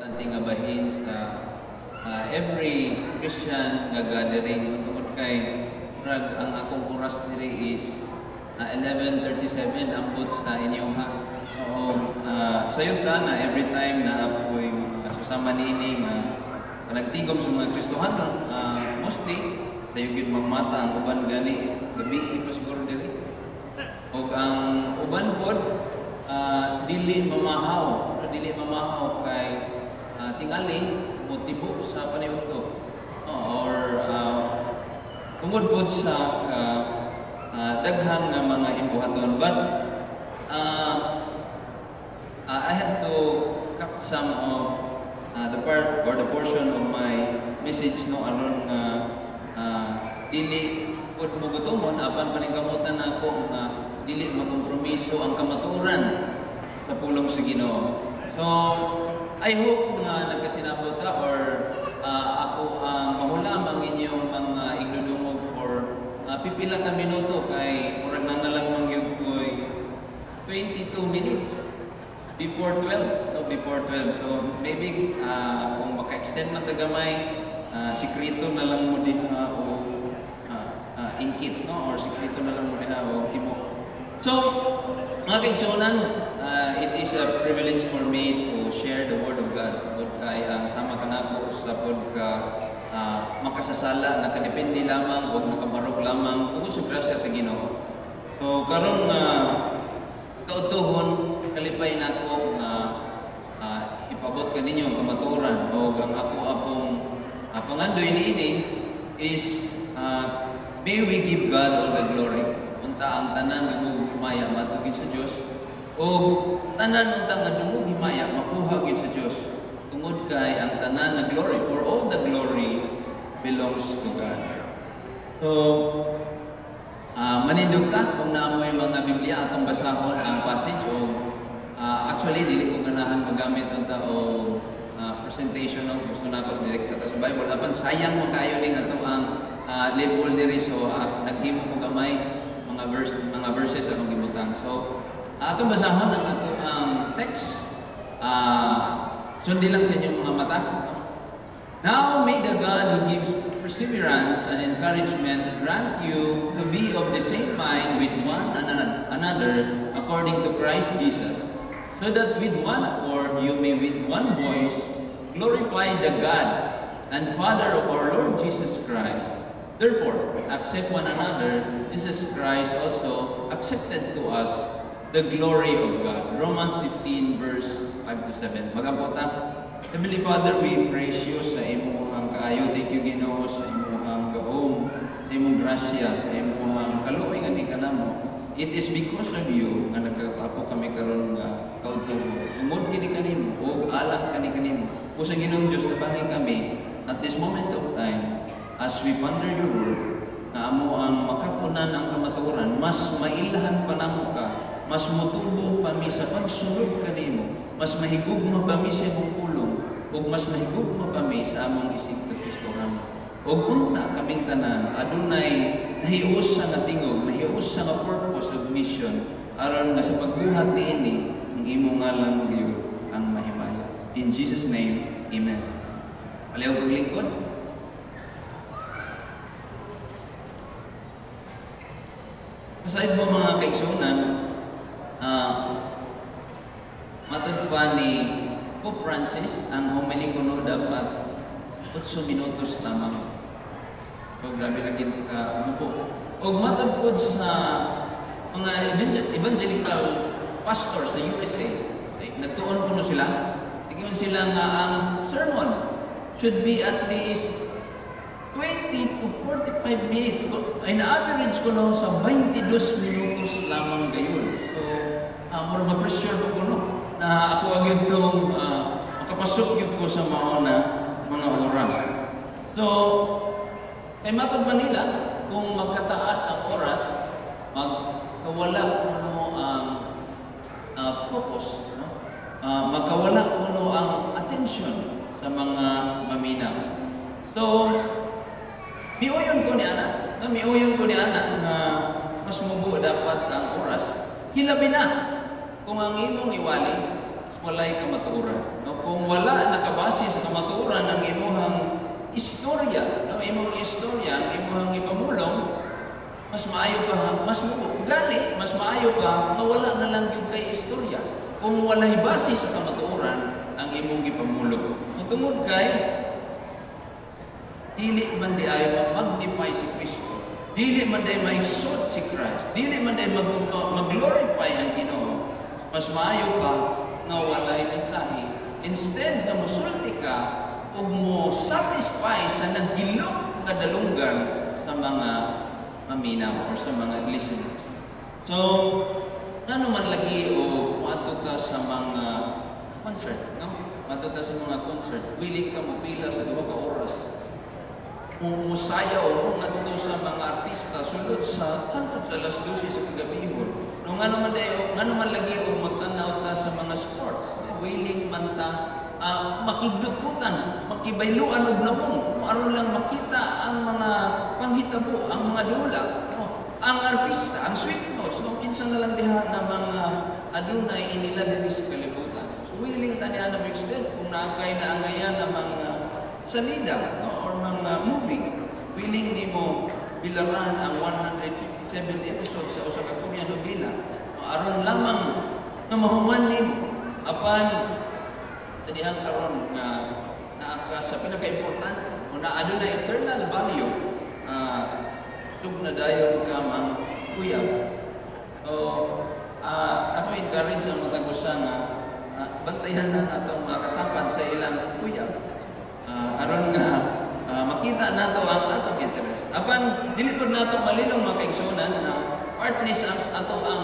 importante nga bahin sa every Christian nga gathering tungod kay murag ang akong oras diri is 11:37 ambot sa inyo ha. Oo, sayod na every time na apoy susama nini nga nagtigom sa mga Kristohanon, mostly sayod gyud magmata ang uban gani gabi pa siguro diri. Og ang uban pod dili mamahaw kay tingali motibo sa paniudto or tungod pod sa daghang nga mga imbuhaton. But I had to cut some of the part or the portion of my message no aron nga dili pod mugutomon apan paningkamutan nako nga dili makompromiso ang kamatuoran sa pulong sa Ginoo. So I hope nga nagkasinabot ta or ako ang mahulam ang inyong mga igdudungog for pipila ka minuto kay murag na lang mangyud koy 22 minutes before 12. So maybe kung maka-extend man tagamay sikreto na lang mo diha o ingkit no or sikreto na lang mo diha o timo. So mga kaigsuonan, it is a privilege for me to share the Word of God tungod kay ang sama kanako sa pagka makasasala nakadepende lamang o nakabarog lamang tungod sa grasya sa Ginoo. So karon kautuhon kalipay nako nga ipabot kaninyo ang kamatuoran o ang ako pangandoy niini is may we give God all the glory. Unta ang tanan dungog himaya matugid sa Dios o tanan unta nga dungog himaya makuha gid sa Dios tungod kay ang tanan na glory for all the glory belongs to God. So manindog ta kung naamoy mga Biblia atong basahon ang passage o actually dili ko ganahan magamit unta o presentation ng gusto nato direkta ta sa Bible apan sayang mo kaayo ning ato ang level diri so naghimo ko gamay mga verses akong gibutang. So atong basahon ang ato ang text. Sundi lang sa inyong mga mata. Now may the God who gives perseverance and encouragement grant you to be of the same mind with one another according to Christ Jesus, so that with one accord you may with one voice glorify the God and Father of our Lord Jesus Christ. Therefore, accept one another, Jesus Christ also accepted to us the glory of God. Romans 15 verse 5 to 7. Magabota. Heavenly Father, we praise you sa imo ang kaayo. Thank you, Ginoo, sa imo ang gahom, sa imong grasya, sa imo ang kaluoy nga ni kanamo. It is because of you nga nagkatapo kami karon nga kautubo. Tungod kini kanimo o alang kanimo. O sa Ginoong Dios nabangi kami at this moment of time as we ponder your word na amo ang makatunan ang kamatuoran, mas mailahan pa namo ka, mas mutubo pa mi sa pagsunod kanimo, mas mahigugma pa mi sa imong pulong, ug mas mahigugma pa mi sa among isig kag Kristohan. Ug unta kaming tanan adunay nahius sa nga tingog, nahius sa nga purpose ug mission aron nga sa pagbuhat niini ang imong ngalan gyud ang mahimaya. In Jesus name, amen. Palayaw kag lingkod. Aside mo mga kaigsuonan, matod pa ni Pope Francis, ang homily kuno dapat 8 minutos lamang. So grabe na gid ka mupo. Og matod pod sa mga evangelical pastor sa USA, nagtuon kuno sila. Tigyon sila nga ang sermon should be at least 20 to 45 minutes. Ay na-average ko na sa 22 minutos lamang gayon. So, mura ma-pressure ko no na ako agad itong makapasok yun ko sa mauna mga oras. So, kay matod Manila, kung magkataas ang oras, magkawala kuno ang focus, no? Magkawala kuno ang attention sa mga maminaw. So, miuyon ko ni ana na mas mubo dapat ang oras. Hilabi na kung ang imong iwali walay kamatuoran. No? Kung wala nakaba mas maayo ka, mas maayo ka, nga wala na lang yung kay istorya. Kung walay base sa kamatuoran, ang imong gipamulog. Tungod kay, dili man di ay magnify si Kristo. Dili man di ma-exalt si Christ. Dili man di mag-glorify ang Ginoo. Mas maayo ka nga walay mensahe. Instead na musulti ka ug mo satisfy sa nagilok nga dalunggan sa mga maminaw or sa mga listeners. So, ano man lagi o matuta sa mga concert, no? Matuta sa mga concert, willing ka mapila sa 2 ka oras. Kung musayaw o ngadto sa mga artista sulod sa hantod sa alas 12 sa kagabihon. No nga naman lagi o magtanaw ta sa mga sports, willing man ta makigdututan, makibailuan og nawong, no aron lang makita ang mga panghitabo, ang mga dula, no? Ang artista, ang sweet notes, no kinsa na lang diha na mga adunay inila diri sa kalibutan. So willing ta niya na extend kung naakay na angayan na mga salida, no? Or mga movie, willing nimo bilaran ang 157 episodes sa usa ka Korean novela, no? Aron lamang na mahuman nimo apan tadihan karon nga naaka sa pinaka-importante o na adunay eternal value sug na dayon ka mang kuyaw. Ako encourage ang mga tagusa nga bantayan na atong makatapan sa ilang kuyaw aron nga makita nato ang atong interest. Apan dili pud nato malinong mga kaigsunan na partners ang ato ang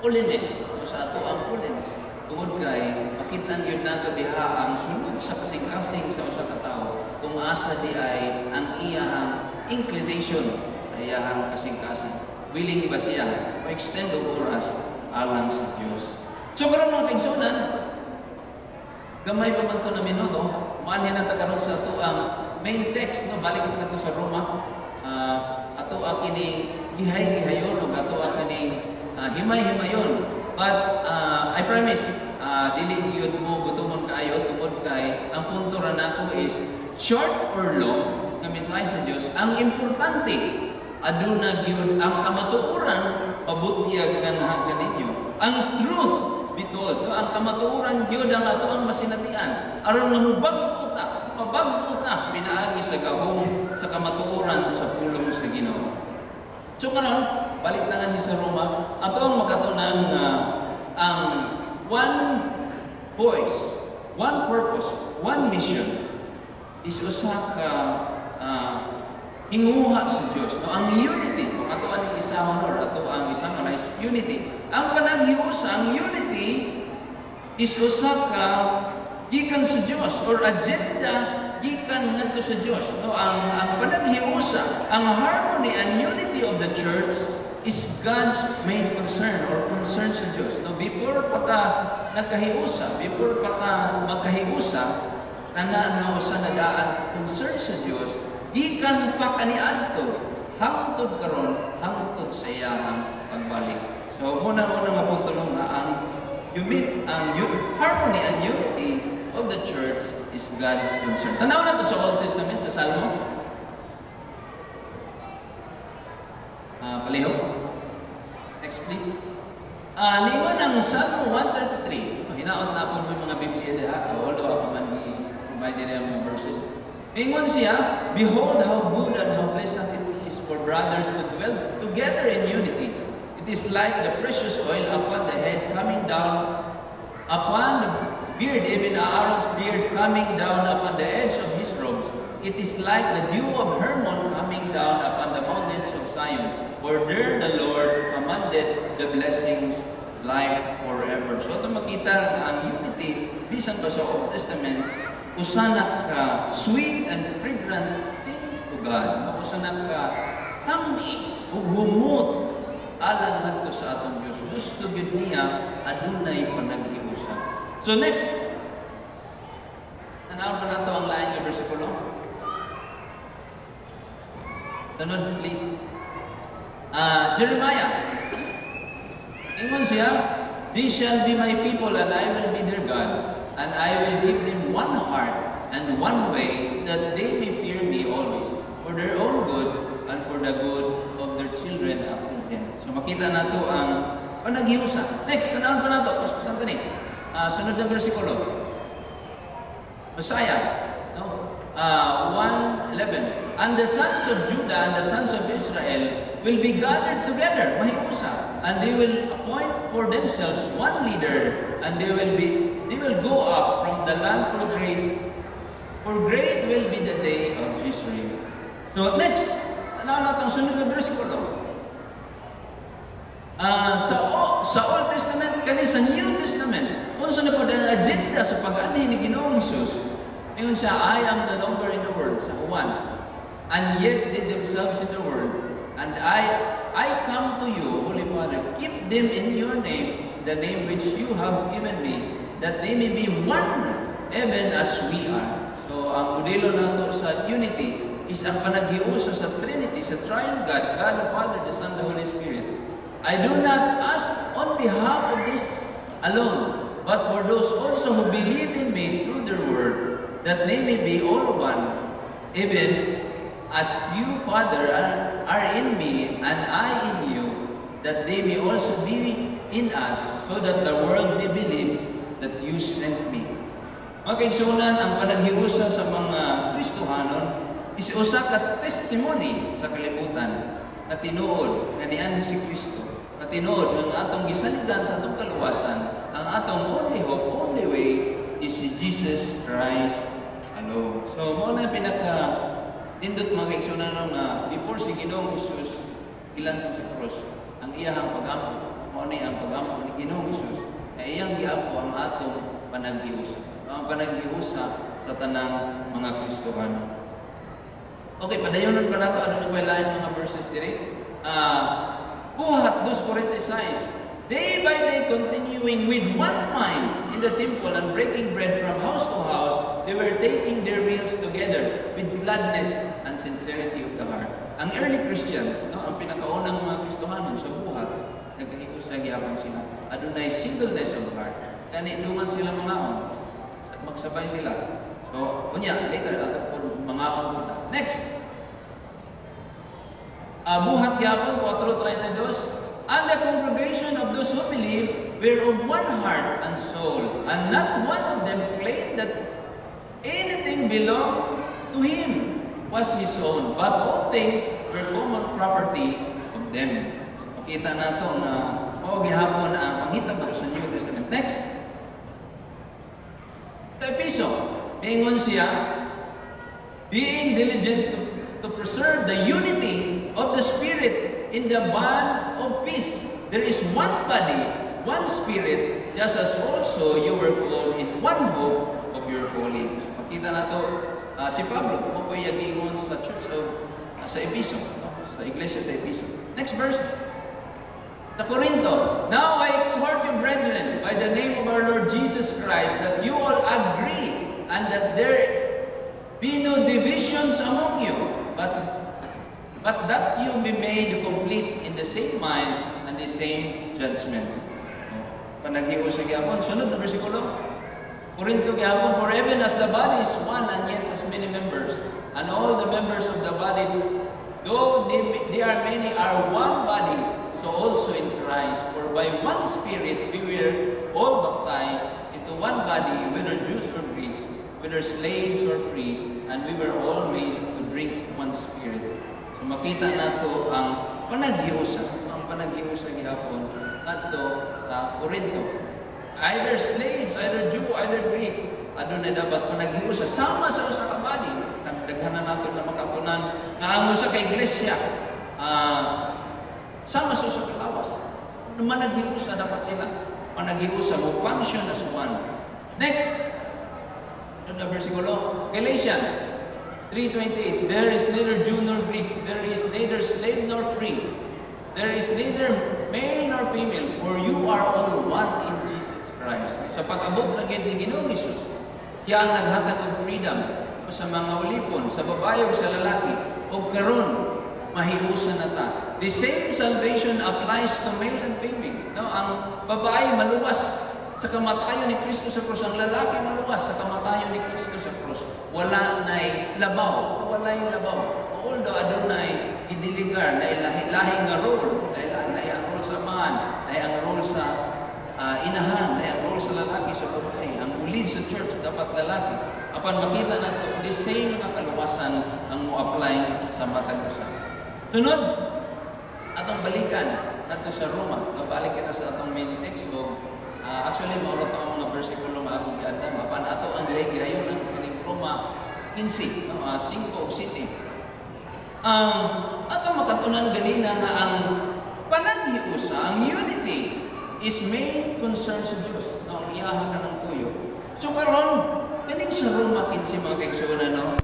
holiness o sa ato ang holiness. Tungod kay makita yun nato diha ang sunod sa kasing-kasing sa usa ka tawo kung asa di ay ang iyang inclination sa iyang kasing-kasing. Willing ba siya ma-extend og oras alang sa Dios. So karon mga kaigsunan, gamay pa man to na minuto, maanhin na ta karon sa ato ang main text, no? Balik kita dito sa Roma. Ato ang kini gihay-gihayon o ato ang kini himay-himayon. But I promise, dili gyud mo gutomon kaayo tungod kay ang punto ra nako is short or long nga mensahe sa Dios. Ang importante aduna gyud ang kamatuoran pabutyag ganha kaninyo. Ang truth bitod, no? Ang kamatuoran gyud ang ato ang masinatian aron nga mabag-o ta pinaagi sa gahom sa kamatuoran sa pulong sa Ginoo. So karon balik na nga sa Roma, ato ang magkatunan na ang one voice, one purpose, one mission is usa ka hinguha sa Dios. No, ang unity, kung ato ang isahon or ato ang isahon is unity. Ang panaghiusa, ang unity is usa ka gikan sa Dios or agenda gikan ngadto sa Dios. No, ang panaghiusa, ang harmony and unity of the church is God's main concern or concern sa Dios. No, before pa ta nagkahiusa, before pa ta magkahiusa, na usa na daan concern sa Dios, gikan pa kaniadto hangtod karon, hangtod sa iyang pagbalik. So muna nga punto nga ang harmony and unity of the church is God's concern. Tanaw na to sa Old Testament sa Salmo. Palihog. Next please. Ningon ang Salmo 133. Hinaot na po may mga Biblia diha. Although ako man i-provide rin ang mga verses. Ningon siya, behold how good and how pleasant it is for brothers to dwell together in unity. It is like the precious oil upon the head coming down upon the beard, even Aaron's beard coming down upon the edge of his robes. It is like the dew of Hermon coming down upon the mountains of Zion. For there the Lord commanded the blessings, life forever. So ito makita ang unity, bisan pa sa Old Testament, usana ka sweet and fragrant thing to God. Usana ka tamis o humot alang ngadto sa atong Dios. Gusto gid niya adunay panaghiusa. So next, tanaw pa nato ang lain nga bersikulo. Tanod please. Jeremiah. Ingon siya, they shall be my people and I will be their God, and I will give them one heart and one way, that they may fear me always, for their own good and for the good of their children. So makita nato ang panaghiusa. Next, tanawon pa nato, paspasan tani. Sunod na bersikulo. Messiah, no? 1:11. And the sons of Judah and the sons of Israel will be gathered together, mahiusa, and they will appoint for themselves one leader, and they will go up from the land for great will be the day of Israel. So next, tanaw natong sunod na bersikulo. Sa Old Testament kani sa New Testament, unsa na pod ang agenda sa pag-anhi ni Ginoong Hesus? Ingon siya, I am no longer in the world, sa 1. And yet they themselves in the world, and I come to you, Holy Father, keep them in your name, the name which you have given me, that they may be one, even as we are. So ang modelo nato sa unity is ang panaghiusa sa Trinity, sa Triune God, God the Father, the Son, the Holy Spirit. I do not ask on behalf of this alone, but for those also who believe in me through their word, that they may be all one, even as you, Father, are in me, and I in you, that they may also be in us, so that the world may believe that you sent me. Mga kaigsunan, ang panaghiusa sa mga Kristohanon is usa ka testimony sa kalibutan na tinuod nga nian si Kristo. Na tinuod ang atong gisaligan sa atong kaluwasan, ang atong only hope, only way is si Jesus Christ alone. So mo na pinaka-indot mga kaigsunan nga before si Ginoong Hesus ilansang sa cross, ang iyahang pag-ampo, mo ni ang pag-ampo ni Ginoong Hesus, ay iyang giampo ang atong panaghiusa. Ang panaghiusa sa tanang mga Kristohano. Okay, padayonon pa nato ano na lain mga verses diri. Buhat 2 Corintios 6. Day by day continuing with one mind in the temple and breaking bread from house to house, they were taking their meals together with gladness and sincerity of the heart. Ang early Christians, no, ang pinakaunang mga Kristohanon sa buhat, nagkahigos na gihapon sila. Adunay singleness of heart. Kani duman sila mga magsabay sila. So, unya, later, ato po mga punta. Next. Buhat yapon, 4:32. And the congregation of those who believe were of one heart and soul, and not one of them claimed that anything belonged to him was his own, but all things were common property of them. So, makita na ito na gihapon ang panghitabo sa New Testament. Next. Sa Episo, ingon siya, being diligent to preserve the unity of the Spirit in the bond of peace. There is one body, one Spirit, just as also you were called in one hope of your calling. So, makita na ito, si Pablo, kung po yagingon sa church sa Episo, sa iglesia sa Episo. Next verse. Sa Corinto, now I exhort you, brethren, by the name of our Lord Jesus Christ, that you all agree, and that there be no divisions among you, but that you be made complete in the same mind and the same judgment. Panaghiusa sa gyapon, sunod na bersikulo. Corinto gyapon, for even as the body is one and yet as many members, and all the members of the body, though they are many, are one body, so also in Christ. For by one Spirit we were all baptized into one body, whether Jews or Greeks, whether slaves or free, and we were all made to drink one Spirit. So makita nato ang panaghiusa, gihapon nato sa Corinto. Either slaves, either Jew, either Greek, adunay dapat panaghiusa sama sa usa ka body. Daghanan nato na makatunan nga amo sa ka iglesia. Sama sa usa ka lawas. Managhiusa dapat sila. Managhiusa mo function as one. Next. Ano bersikulo? Galatians 3:28. There is neither Jew nor Greek, there is neither slave nor free, there is neither male nor female, for you are all one in Jesus Christ. Sa pag-abot na ni Ginoong Hesus, siya ang naghatag og freedom sa mga ulipon, sa babae o sa lalaki, o karon mahiusa na ta. The same salvation applies to male and female. No, ang babae maluwas sa kamatayon ni Kristo sa krus, ang lalaki maluwas sa kamatayon ni Kristo sa krus. Wala na'y labaw. Although adunay idiligar na ilahi-lahi nga role, na ilahi ang simbahan, lahi ang role sa inahan, lahi ang role sa lalaki, sa babae. Ang lead sa church dapat lalaki. Apan makita nato the same nga kaluwasan ang mo-apply sa matag usa. Sunod, atong balikan nato sa Roma. Mabalik kita sa atong main text o actually mauro to ang mga bersikulo nga akong giadam. Apan ato ang gihayon ang kining Roma 15, 5 o 7. Ato makatunan ganina nga ang panaghiusa, ang unity is main concern sa Diyos. Ang iyahan ka ng tuyo. So karon, kaning sa Roma 15 mga kaigsuonan,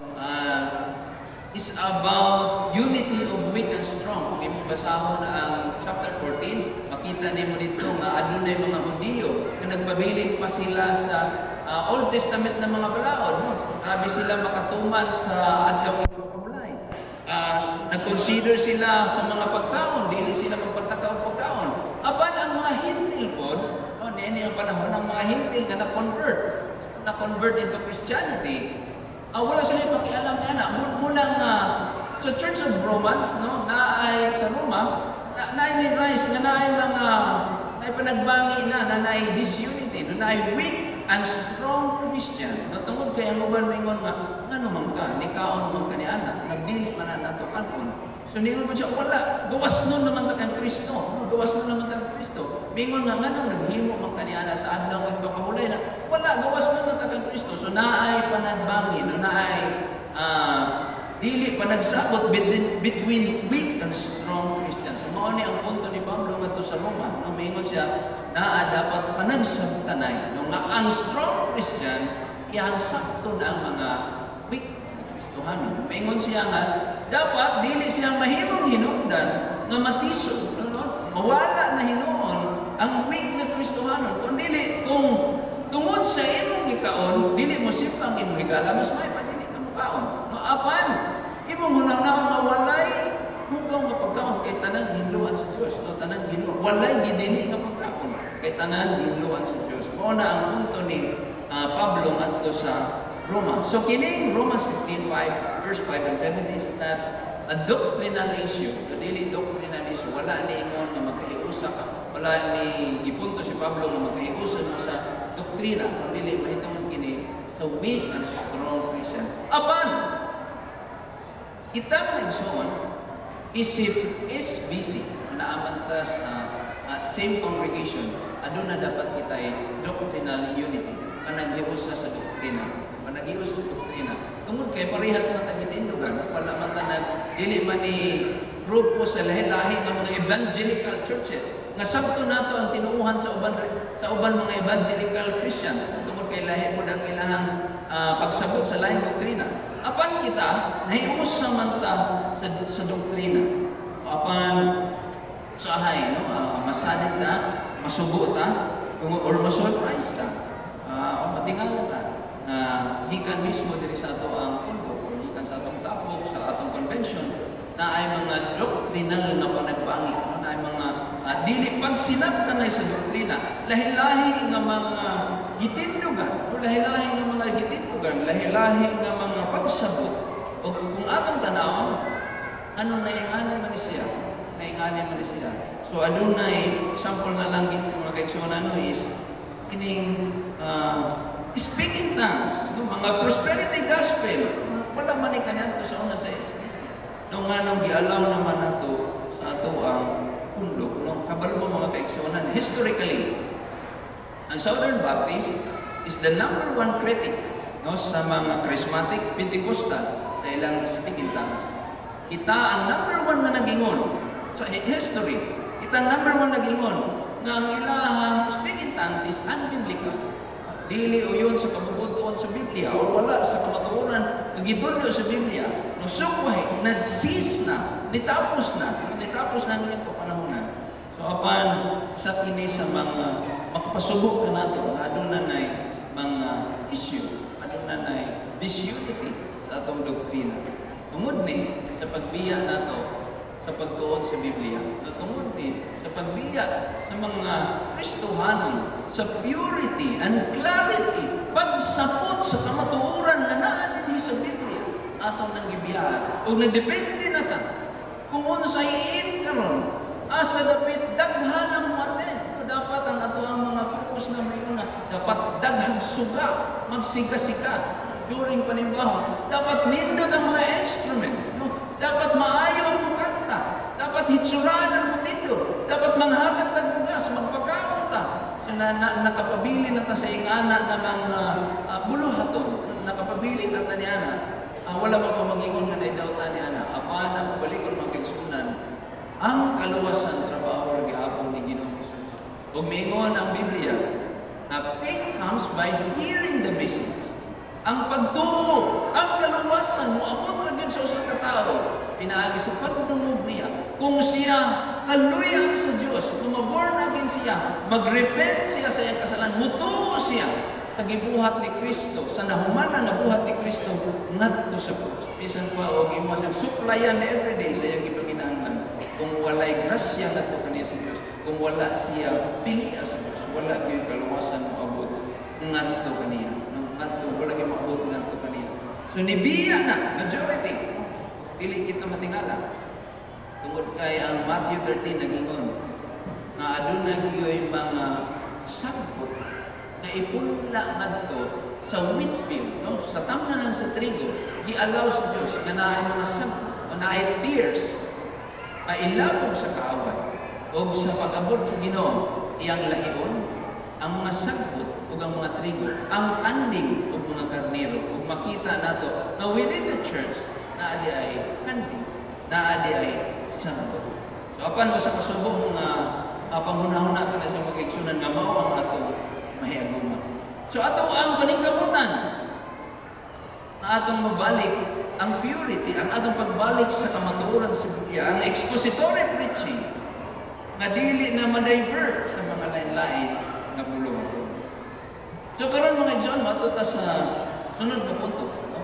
is about unity of weak and strong. Kung basahon na ang chapter 14, makita nimo dito nga adunay mga Hudiyo na nagpabilin pa sila sa Old Testament na mga balaod. No? Grabe sila makatuman sa adlaw ipamulay. Nag-consider sila sa mga pagkaon, dili sila magpagtakaw pagkaon. Apan ang mga hintil po, niya ang panahon, ang mga hintil na na-convert into Christianity, wala sila pakialam na munang sa Church of Romans, no, naay sa Roma, naay rise nga naay mga naay panagbangi na naay disunity, no, naay weak and strong Christian. No, tungod kay ang uban mingon nga ngano man ka, nikaon man ka ni ana, nagdili man na nato kanon. So ningon mo siya, wala, gawas nun naman ta kang Kristo. No, gawas nun naman ta kang Kristo. Mingon nga ngano naghimo man ka ni ana sa adlaw ug pagpahulay na, wala, gawas nun ta kang Kristo. So naay panagbangi, no, naay dili pa nagsabot between weak and strong Christians. So mao ni ang punto ni Pablo ngadto sa Roma. No, mingon siya naa dapat panagsabtanay. No, nga ang strong Christian iyang sakto na ang mga weak na Kristohanon. Mingon siya nga dapat dili siya mahimong hinungdan nga matisod. No? Mawala na hinuon ang weak na Kristohanon. Kung dili, kung tungod sa imong gikaon, dili mo simpang imong higala, mas may pa dili ka mukaon. No, apan, imong hunaw-naon mawalay hugaw nga pagkaon kay tanan hinluan sa Dios. No, tanan hinluan. Walay gidini nga pagkaon kay tanan hinluan sa Dios. Mao na ang punto ni Pablo ngadto sa Roma. So kining Romans 15:5, verse 5 and 7 is not a doctrinal issue. Dili doctrinal issue. Wala ni ingon nga magkahiusa ka. Wala ni gipunto si Pablo nga magkahiusa mo sa doktrina. Kung dili mahitungod kini sa weak and strong Christian. Apan kita mga igsoon, isip SBC na amantas same congregation, aduna dapat kita doctrinal unity. Panaghiusa sa doktrina. Panaghiusa sa doktrina. Tungod kay parehas man tagitindugan, wala man tanag dili man ni grupo sa lahi-lahi ng mga evangelical churches. Nga sabto nato ang tinuuhan sa uban mga evangelical Christians. Tungod kay lahi mo ang ilahang pagsabot sa lahi doktrina. Apan kita nahiusa man ta sa doktrina. Apan usahay, no, masadit ta, masubo ta, or masurprise ta, o matingala ta. Gikan mismo diri sa ato ang pundok, o gikan sa atong tapok, sa atong convention, na ay mga doctrinal na panagbangi, no, na ay mga dili pagsinabtan na sa doktrina, lahi-lahi nga mga gitindugan, o lahi-lahi nga mga gitindugan, lahi-lahi nga mga pagsabot, o kung atong tanawon, anong nainganan man siya? Nainganan man siya. So adunay example na lang mga kaigsuonan no is ining speaking tongues, no, mga prosperity gospel. Wala man ni kanyanto sa una sa SBC. No nga nung gialaw naman nato sa ato ang pundok, no, kabalo mo mga kaigsuonan. Historically, ang Southern Baptist is the #1 critic, no, sa mga charismatic Pentecostal sa ilang speaking tongues. Kita ang #1 na nagingon sa history. Kita ang #1 nagingon nga ang ilahang speaking tongues is unbiblical. Dili o yun sa kabubutuan sa Biblia o wala sa kamatuoran nagidulyo sa Biblia. No sukway, nagsis na, nitapos na ngayon po panahonan. So apan sa kini sa mga makapasubok ka nato, aduna nay mga issue, aduna nay disunity sa atong doktrina. Tungod ni sa pagbiya nato sa pagtuon sa Biblia, tungod ni sa pagbiya sa mga Kristohanon, sa purity and clarity, pagsapot sa kamatuoran na naa dinhi sa Biblia, atong nang gibiyahan. O nagdepende na ta kung unsay iin karon sa dapit daghan ang maten. Dapat ang ato ang mga focus na mayroon na dapat daghang suga, magsiga-siga during panimbaho. Dapat nindot ang mga instruments. No? Dapat maayo ang kanta. Dapat hitsuraan ang mutindo. Dapat manghatag ng bugas, magpagkaon ta. So nakapabili na ta sa ingana na mga buluhaton. Nakapabili na ta niana. Wala mo pa mag-ingon na daw ta niana. Apan ang balikon magkaigsunan ang kaluwasan trabaho gihapon ni Ginoong Hesus. Ug miingon ang Biblia na faith comes by hearing the message. Ang pagtuo, ang kaluwasan mo abot ra gyud sa usa ka tawo pinaagi sa pagdungog niya. Kung siya kaluyang sa Dios, kung born again siya, magrepent siya sa iyang kasalanan, mutuo siya sa gibuhat ni Kristo, sa nahuman nga buhat ni Kristo ngadto sa krus. Bisan pa og imo siyang suplayan every day sa iyang gipaginahanglan. Kung walay grasya ngadto kaniya sa Dios, kung wala siya piliya sa Dios, wala gyud kaluwasan mo abot ngadto kaniya. Ngadto wala gyud maabot ngadto kaniya. So nibiya na majority. Dili kita matingala. Tungod kay ang Matthew 13 nagingon nga aduna gyud mga sampot na ipunla ngadto sa wheat field, no? Sa tamnan sa trigo, gi-allow sa Dios nga naay mga sampot, naay tears ilabog sa kaaway o sa pag-abot sa Ginoo iyang lahibon ang mga sampot o ang mga trigo, ang kanding o mga karnero ug makita nato na within the church naadi ay kanding, naadi ay sampot. So apan sa kasubong nga panghunahuna kana sa magigsunan nga mao ang ato mahigugma. So ato ang paningkamutan na atong mabalik ang purity, ang atong pagbalik sa kamatuoran sa Biblia, ang expository preaching na dili na ma-divert sa mga lain-lain na bulong. So karon mga John, matuta sa sunod na punto. No?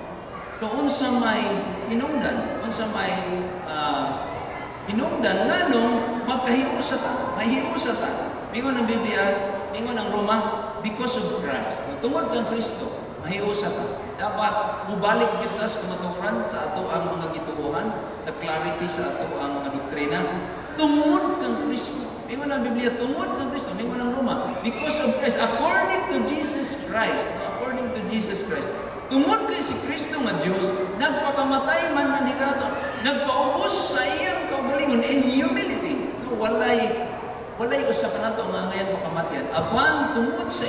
So unsa may hinungdan, unsa may hinungdan nganong magkahiusa ta, may hiusa ta. Mingon ang Biblia, mingon ang Roma, because of Christ. Tungod kang Kristo, mahiusa ta. Dapat mubalik kita sa kamatuoran sa ato ang mga gituohan, sa clarity sa ato ang mga doktrina. Tungod kang Kristo. Mingon ang Biblia, tungod kang Kristo. Mingon ang Roma, because of Christ, according to Jesus Christ. According to Jesus Christ. Tungod kay si Kristo nga Dios, nagpakamatay man na nikato, nagpaubos sa iyang kaugalingon in humility. Walay usa ka nato nga ngayon pakamatyan. Apan tungod sa